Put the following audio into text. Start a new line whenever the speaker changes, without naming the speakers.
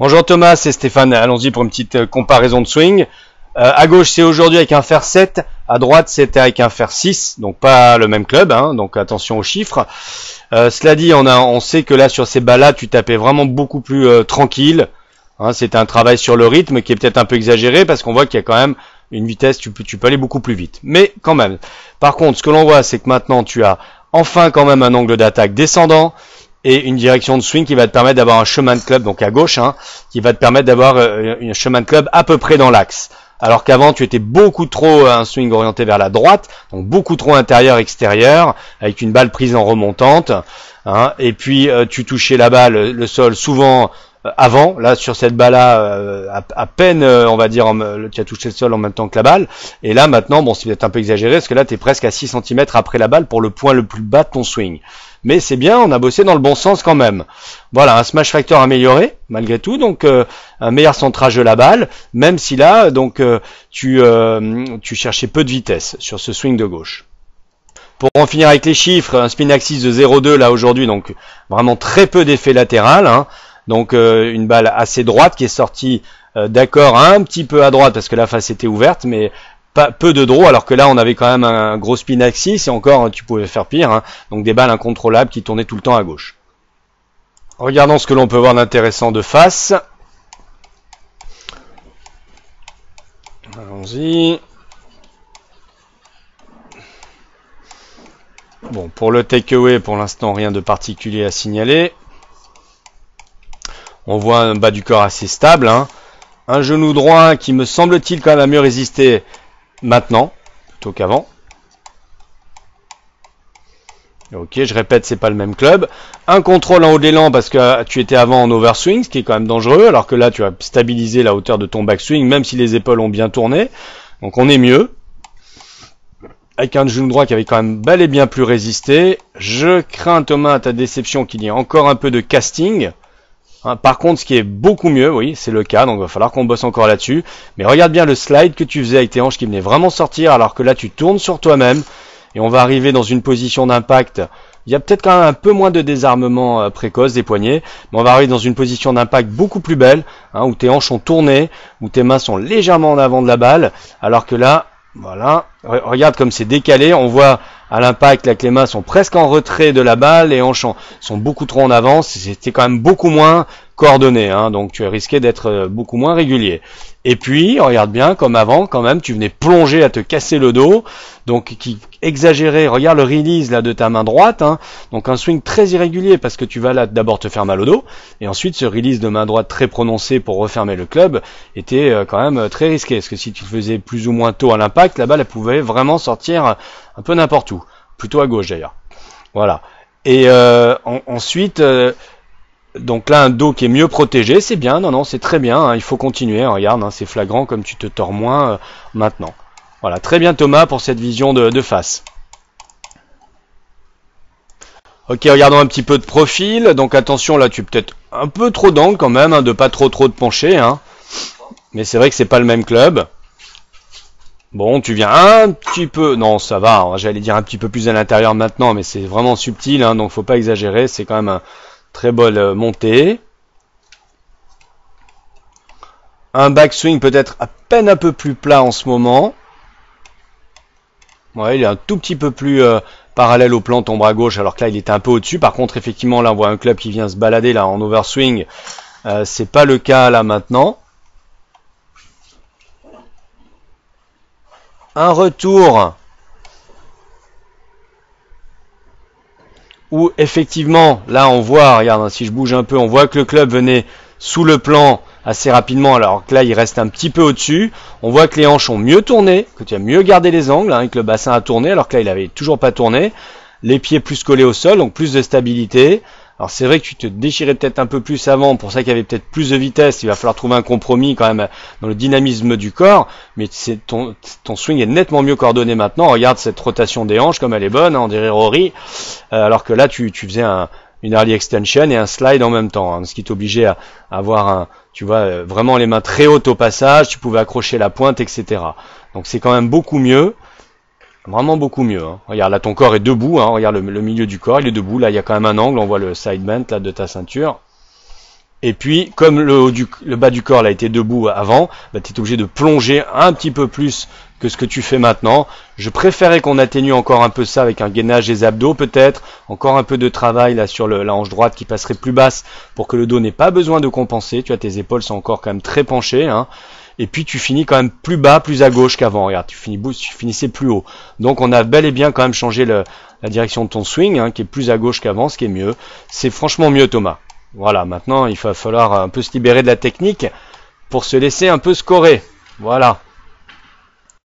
Bonjour Thomas, c'est Stéphane. Allons-y pour une petite comparaison de swing. À gauche, c'est aujourd'hui avec un fer 7. À droite, c'était avec un fer 6. Donc pas le même club, hein, donc attention aux chiffres. Cela dit, on sait que là, sur ces balles-là, tu tapais vraiment beaucoup plus tranquille. Hein, c'est un travail sur le rythme qui est peut-être un peu exagéré parce qu'on voit qu'il y a quand même une vitesse, tu peux aller beaucoup plus vite. Mais quand même. Par contre, ce que l'on voit, c'est que maintenant, tu as enfin quand même un angle d'attaque descendant et une direction de swing qui va te permettre d'avoir un chemin de club, donc à gauche, hein, qui va te permettre d'avoir un chemin de club à peu près dans l'axe. Alors qu'avant, tu étais beaucoup trop un swing orienté vers la droite, donc beaucoup trop intérieur-extérieur, avec une balle prise en remontante, hein, et puis tu touchais la balle, le sol, souvent avant. Là, sur cette balle-là, à peine, on va dire, tu as touché le sol en même temps que la balle. Et là, maintenant, bon, c'est peut-être un peu exagéré, parce que là, tu es presque à 6 cm après la balle pour le point le plus bas de ton swing. Mais c'est bien, on a bossé dans le bon sens quand même. Voilà, un smash factor amélioré, malgré tout, donc un meilleur centrage de la balle, même si là, donc tu cherchais peu de vitesse sur ce swing de gauche. Pour en finir avec les chiffres, un spin axis de 0,2 là aujourd'hui, donc vraiment très peu d'effet latéral, hein. Donc une balle assez droite qui est sortie d'accord un petit peu à droite parce que la face était ouverte, mais pas peu de draw, alors que là on avait quand même un gros spin axis et encore tu pouvais faire pire, hein. Donc des balles incontrôlables qui tournaient tout le temps à gauche. Regardons ce que l'on peut voir d'intéressant de face. Allons-y. Bon, pour le takeaway, pour l'instant rien de particulier à signaler. On voit un bas du corps assez stable, hein. Un genou droit qui me semble-t-il quand même a mieux résisté maintenant plutôt qu'avant. Ok, je répète, c'est pas le même club. Un contrôle en haut de l'élan parce que tu étais avant en overswing, ce qui est quand même dangereux, alors que là tu as stabilisé la hauteur de ton backswing, même si les épaules ont bien tourné. Donc on est mieux. Avec un genou droit qui avait quand même bel et bien plus résisté. Je crains, Thomas, à ta déception qu'il y ait encore un peu de casting. Par contre, ce qui est beaucoup mieux, oui, c'est le cas, donc il va falloir qu'on bosse encore là-dessus. Mais regarde bien le slide que tu faisais avec tes hanches qui venaient vraiment sortir, alors que là tu tournes sur toi-même, et on va arriver dans une position d'impact. Il y a peut-être quand même un peu moins de désarmement précoce des poignets, mais on va arriver dans une position d'impact beaucoup plus belle, hein, où tes hanches ont tourné, où tes mains sont légèrement en avant de la balle, alors que là, voilà, regarde comme c'est décalé, on voit à l'impact là que les mains sont presque en retrait de la balle, les hanches sont beaucoup trop en avance, c'était quand même beaucoup moins coordonné, hein, donc tu es risqué d'être beaucoup moins régulier. Et puis, regarde bien, comme avant, quand même, tu venais plonger à te casser le dos, donc qui exagérait, regarde le release là de ta main droite, hein, donc un swing très irrégulier parce que tu vas là d'abord te faire mal au dos, et ensuite ce release de main droite très prononcé pour refermer le club était quand même très risqué, parce que si tu le faisais plus ou moins tôt à l'impact, la balle elle pouvait vraiment sortir un peu n'importe où, plutôt à gauche d'ailleurs. Voilà. Et ensuite... donc là, un dos qui est mieux protégé, c'est bien, non, c'est très bien, hein, il faut continuer, hein, regarde, hein, c'est flagrant comme tu te tords moins maintenant. Voilà, très bien Thomas pour cette vision de face. Ok, regardons un petit peu de profil, donc attention, là tu es peut-être un peu trop d'angle quand même, hein, de pas trop de pencher, hein. Mais c'est vrai que c'est pas le même club. Bon, tu viens un petit peu, non ça va, hein, j'allais dire un petit peu plus à l'intérieur maintenant, mais c'est vraiment subtil, hein, donc faut pas exagérer, c'est quand même un... Très bonne montée. Un backswing peut-être à peine un peu plus plat en ce moment. Ouais, il est un tout petit peu plus parallèle au plan ton bras gauche, alors que là il était un peu au-dessus. Par contre, effectivement, là on voit un club qui vient se balader là en overswing. C'est pas le cas là maintenant. Un retour où effectivement, là on voit, regarde, si je bouge un peu, on voit que le club venait sous le plan assez rapidement, alors que là il reste un petit peu au-dessus. On voit que les hanches ont mieux tourné, que tu as mieux gardé les angles, hein, que le bassin a tourné, alors que là il avait toujours pas tourné. Les pieds plus collés au sol, donc plus de stabilité. Alors c'est vrai que tu te déchirais peut-être un peu plus avant, pour ça qu'il y avait peut-être plus de vitesse, il va falloir trouver un compromis quand même dans le dynamisme du corps, mais ton swing est nettement mieux coordonné maintenant. Regarde cette rotation des hanches comme elle est bonne, hein, on dirait Rory, alors que là tu faisais une early extension et un slide en même temps, hein, ce qui t'obligeait à avoir tu vois, vraiment les mains très hautes au passage, tu pouvais accrocher la pointe, etc. Donc c'est quand même beaucoup mieux. Vraiment beaucoup mieux, hein. Regarde, là ton corps est debout, hein. Regarde le milieu du corps, il est debout, là il y a quand même un angle, on voit le side bend là de ta ceinture. Et puis, comme le bas du corps là était debout avant, bah, tu es obligé de plonger un petit peu plus que ce que tu fais maintenant. Je préférais qu'on atténue encore un peu ça avec un gainage des abdos peut-être, encore un peu de travail là sur la hanche droite qui passerait plus basse pour que le dos n'ait pas besoin de compenser. Tu vois, tes épaules sont encore quand même très penchées, hein. Et puis tu finis quand même plus bas, plus à gauche qu'avant. Regarde, tu finissais plus haut. Donc on a bel et bien quand même changé la direction de ton swing, hein, qui est plus à gauche qu'avant, ce qui est mieux. C'est franchement mieux, Thomas. Voilà, maintenant il va falloir un peu se libérer de la technique pour se laisser un peu scorer. Voilà.